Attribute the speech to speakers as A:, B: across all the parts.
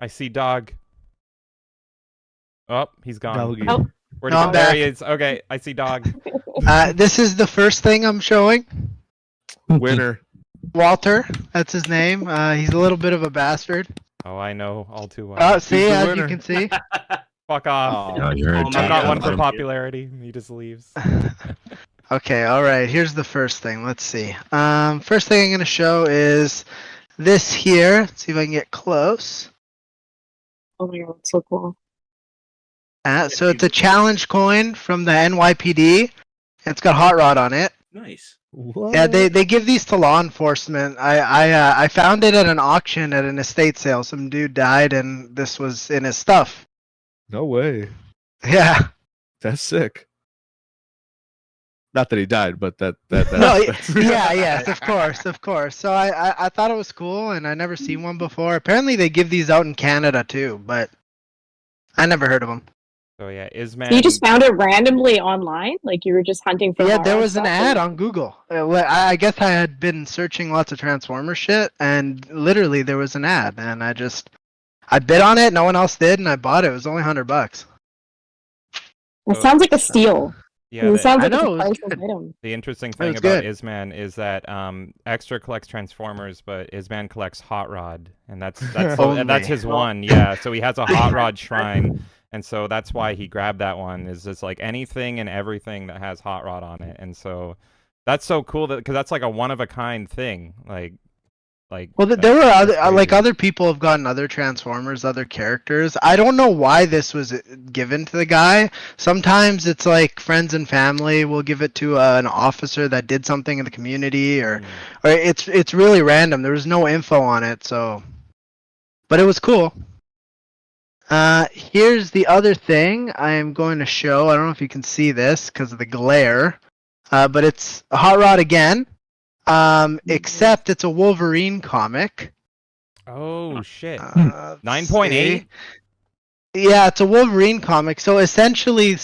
A: I see dog. Oh, he's gone.
B: Doggy.
C: Oh.
A: Where'd
D: No,
A: he
D: I'm
A: go? There
D: back.
A: he is. Okay, I see dog.
D: This is the first thing I'm showing.
B: Winner.
D: Walter, that's his name. He's a little bit of a bastard.
A: Oh, I know all too well.
D: See,
B: the
D: as
B: winner?
D: you can see.
A: Fuck off.
E: Yeah, you're
C: Oh,
E: a
A: I'm not one for
C: Thank you.
A: popularity. He just leaves.
D: Okay, all right. Here's the first thing. Let's see. First thing I'm gonna show is this here. Let's see if I can get close.
C: Oh my god, it's so cool.
D: So it's a challenge coin from the NYPD. It's got hot rod on it.
C: Nice.
B: What?
D: Yeah, they give these to law enforcement. I found it at an auction at an estate sale. Some dude died, and this was in his stuff.
B: No way.
D: Yeah.
B: That's sick. Not that he died, but that
D: No,
B: that's
D: yes, of course. So I thought it was cool, and I never seen one before. Apparently, they give these out in Canada too, but I never heard of them.
A: So yeah, Izzman.
C: So you just found it randomly online? Like you were just hunting for
D: Yeah,
C: hot
D: there
C: rod
D: was an
C: stuff?
D: ad on Google. I guess I had been searching lots of Transformer shit, and literally there was an ad, and I bid on it. No one else did, and I bought it. It was only $100.
C: It sounds like a steal.
A: Yeah,
C: It sounds
D: I
C: like
D: know,
C: it's
D: it
C: a
D: was
C: priceless
D: good.
C: item.
A: the interesting
D: was
A: thing about
D: good.
A: Izzman is that Extra collects Transformers, but Izzman collects Hot Rod, and that's
D: Only.
A: that's his one. Yeah, so he has a Hot Rod shrine, and so that's why he grabbed that one. Is just like anything and everything that has Hot Rod on it, and so that's so cool that because that's like a one of a kind thing. Like
D: Well, there
A: that's
D: were other like
A: crazy.
D: other people have gotten other Transformers, other characters. I don't know why this was given to the guy. Sometimes it's like friends and family will give it to an officer that did something in the community, or it's really random. There was no info on it, so. But it was cool. Here's the other thing I am going to show. I don't know if you can see this because of the glare, but it's a Hot Rod again. Except it's a Wolverine comic.
A: Oh shit!
D: Uh,
A: 9.8.
D: see? Yeah, it's a Wolverine comic. So essentially,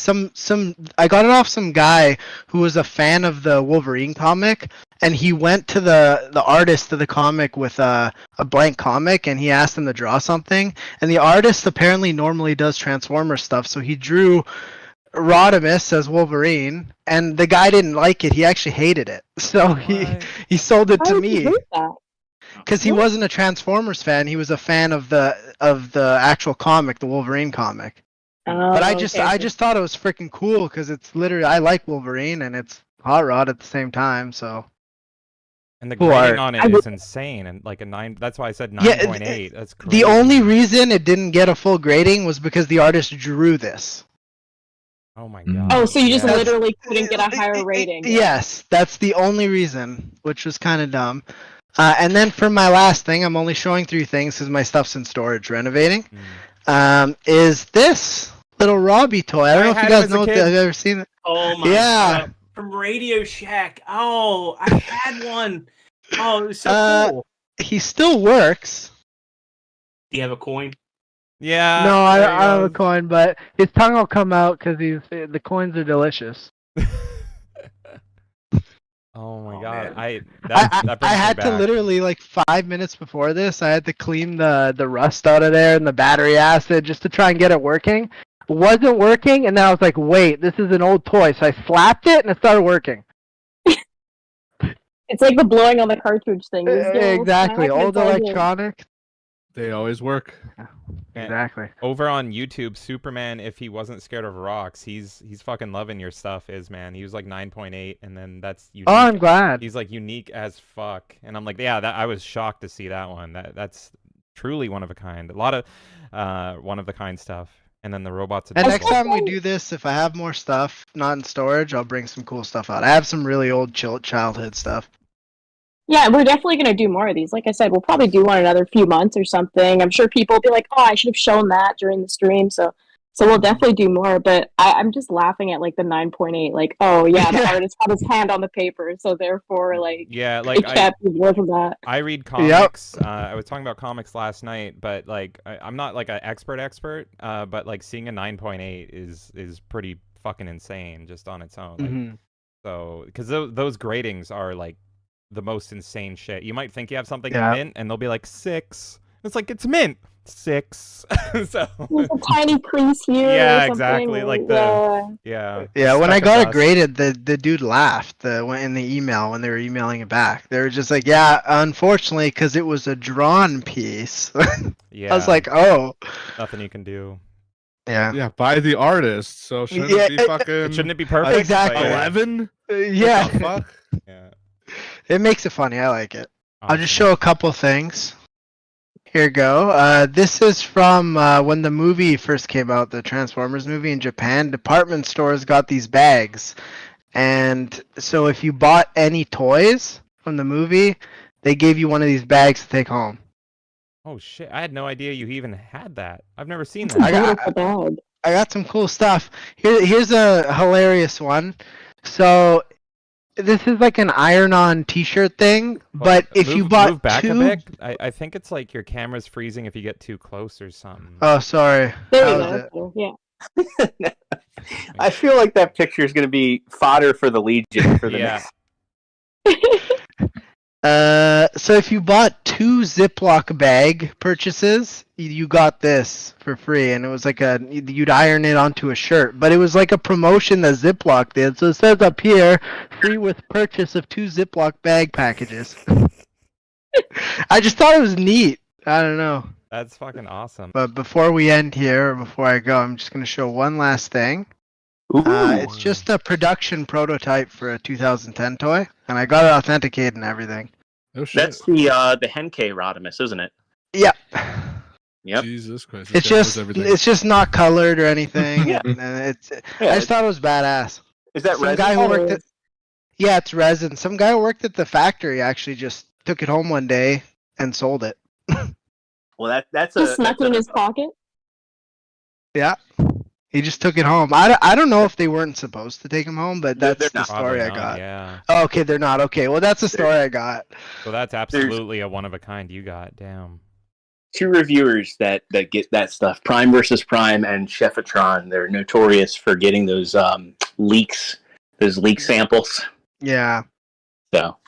D: I got it off some guy who was a fan of the Wolverine comic, and he went to the artist of the comic with a blank comic, and he asked him to draw something. And the artist apparently normally does Transformer stuff, so he drew Rodimus as Wolverine, and the guy didn't like it. He actually hated it, so he sold it
C: Why
D: to
C: would you
D: me.
C: do that?
D: Because he wasn't a Transformers fan, he was a fan of the actual comic, the Wolverine comic. But I just thought it was freaking cool because it's literally I like Wolverine and it's Hot Rod at the same time. So
A: And the
D: Cool
A: grading
D: art.
A: on it is insane, and like a 9. That's why I said
D: Yeah,
A: 9.8. That's crazy.
D: the only reason it didn't get a full grading was because the artist drew this.
A: Oh my
E: Mm.
A: god.
C: Oh, so you just
A: Yeah.
C: literally couldn't get a higher rating.
D: Yes, that's the only reason, which was kind of dumb. And then for my last thing, I'm only showing 3 things because my stuff's in storage renovating. Is this little Robbie toy? I don't know if you
A: had him
D: guys
A: as a
D: know if
A: kid.
D: you've ever seen it.
F: Oh my
D: Yeah.
F: god. From Radio Shack. Oh, I had one. Oh, it was so cool.
D: He still works.
F: Do you have a coin?
A: Yeah.
D: No, I
A: there
D: don't
A: he
D: have a
A: goes.
D: coin, but his tongue will come out because the coins are delicious.
A: Oh my
F: Oh,
A: god.
F: man.
A: That
D: I
A: brings me
D: had to
A: back.
D: literally like 5 minutes before this. I had to clean the rust out of there and the battery acid just to try and get it working. Wasn't working, and then I was like, "Wait, this is an old toy." So I slapped it, and it started working.
C: It's like the blowing on the cartridge thing. You just get a little
D: Exactly,
C: smack and
D: old
C: it's all good.
D: electronic.
B: They always work.
D: Exactly.
A: Over on YouTube, Superman, if he wasn't scared of rocks, he's fucking loving your stuff, man. He was like 9.8, and then that's unique.
D: Oh, I'm glad.
A: He's like unique as fuck, and I'm like, yeah, I was shocked to see that one. That's truly one of a kind. A lot of one of the kind stuff, and then the robots.
D: And next
A: adorable.
D: time we do this, if I have more stuff not in storage, I'll bring some cool stuff out. I have some really old childhood stuff.
C: Yeah, we're definitely going to do more of these. Like I said, we'll probably do one another few months or something. I'm sure people will be like, oh, I should have shown that during the stream. So we'll definitely do more. But I'm just laughing at like the 9.8. Like, oh, yeah, the artist had his hand on the paper. So therefore, like,
A: Yeah,
C: it
A: like
C: can't be more than that.
A: I read comics. I was talking about comics last night, but like I'm not like an expert. But like seeing a 9.8 is pretty fucking insane just on its own. Like, so because those gradings are like the most insane shit. You might think you have something in mint, and they'll be like 6, It's like it's mint 6. So
C: There's a tiny crease here.
A: yeah,
C: or something,
A: exactly.
C: or-
A: Like the
D: Yeah, when
A: speck
D: I
A: of
D: got it
A: dust.
D: graded, the dude laughed in the email when they were emailing it back. They were just like, "Yeah, unfortunately, because it was a drawn piece."
A: Yeah,
D: I was like, "Oh,
A: nothing you can do.
D: yeah,
B: Yeah, by the artist. So shouldn't
D: Yeah,
B: it be fucking
A: Shouldn't it be perfect?
D: Exactly.
A: But yeah.
B: 11?
D: yeah."
B: What the fuck?
A: Yeah.
D: It makes it funny. I like it. I'll just
A: Awesome.
D: show a couple things. Here you go. This is from when the movie first came out, the Transformers movie in Japan. Department stores got these bags, and so if you bought any toys from the movie, they gave you one of these bags to take home.
A: Oh shit! I had no idea you even had that. I've never seen
C: It's a
A: that.
C: beautiful bag.
D: I got some cool stuff. Here's a hilarious one. So this is like an iron-on T-shirt thing, but if you bought
A: move back
D: two,
A: a bit, I think it's like your camera's freezing if you get too close or something.
D: oh sorry,
C: There
D: How
C: you
D: is
C: go.
D: it?
C: Yeah.
E: I feel like that picture is going to be fodder for the Legion for the
A: Yeah.
E: next.
D: So if you bought two Ziploc bag purchases, you got this for free, and it was like you'd iron it onto a shirt, but it was like a promotion that Ziploc did. So it says up here, free with purchase of 2 Ziploc bag packages. I just thought it was neat. I don't know.
A: That's fucking awesome.
D: But before we end here, or before I go, I'm just gonna show one last thing.
E: Ooh.
D: It's just a production prototype for a 2010 toy, and I got it authenticated and everything.
B: Oh shit.
E: That's the Henkei Rodimus, isn't it?
D: Yep.
E: Yep.
B: Jesus Christ.
D: It's
B: this guy knows
D: just
B: everything.
D: it's just not colored or anything.
E: Yeah.
D: and it's
E: Yeah,
D: I just thought it was badass.
E: is that
D: Some
E: resin?
D: guy who
C: Oh,
D: worked
C: it
D: at yeah, it's resin. Some guy who worked at the factory actually just took it home one day and sold it.
E: Well, that's
C: Just
E: a
C: snuck
E: that's
C: it in
E: a-
C: his pocket.
D: Yeah. He just took it home. I don't know if they weren't supposed to take him home, but
E: They're
D: that's the
E: not.
A: Probably
D: story I
A: not,
D: got.
A: Yeah.
D: Oh, okay, they're not. Okay, well that's the story I got.
A: So that's absolutely a one of a kind you got. Damn.
E: two reviewers that get that stuff, Prime versus Prime and Chefatron. They're notorious for getting those leaks, those leak samples.
D: Yeah.
E: So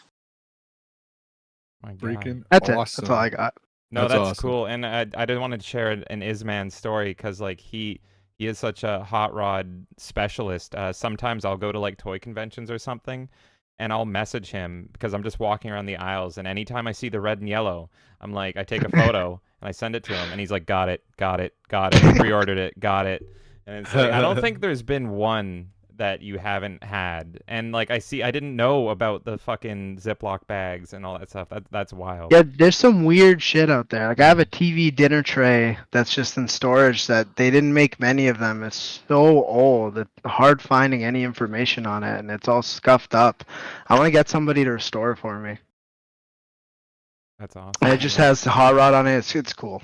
A: My God.
B: Freaking
D: That's it.
B: awesome.
D: That's all I got.
A: No,
B: That's
A: that's
B: awesome.
A: cool. And I just wanted to share an Izzman story because like he is such a hot rod specialist. Sometimes I'll go to like toy conventions or something, and I'll message him because I'm just walking around the aisles, and anytime I see the red and yellow, I'm like, I take a photo and I send it to him, and he's like, got it, pre-ordered it, got it. And it's like, I don't think there's been one that you haven't had. And like I didn't know about the fucking Ziploc bags and all that stuff. That's wild.
D: Yeah, there's some weird shit out there. Like I have a TV dinner tray that's just in storage that they didn't make many of them. It's so old. It's hard finding any information on it, and it's all scuffed up. I want to get somebody to restore it for me.
A: That's awesome.
D: And it just has the hot rod on it. It's cool.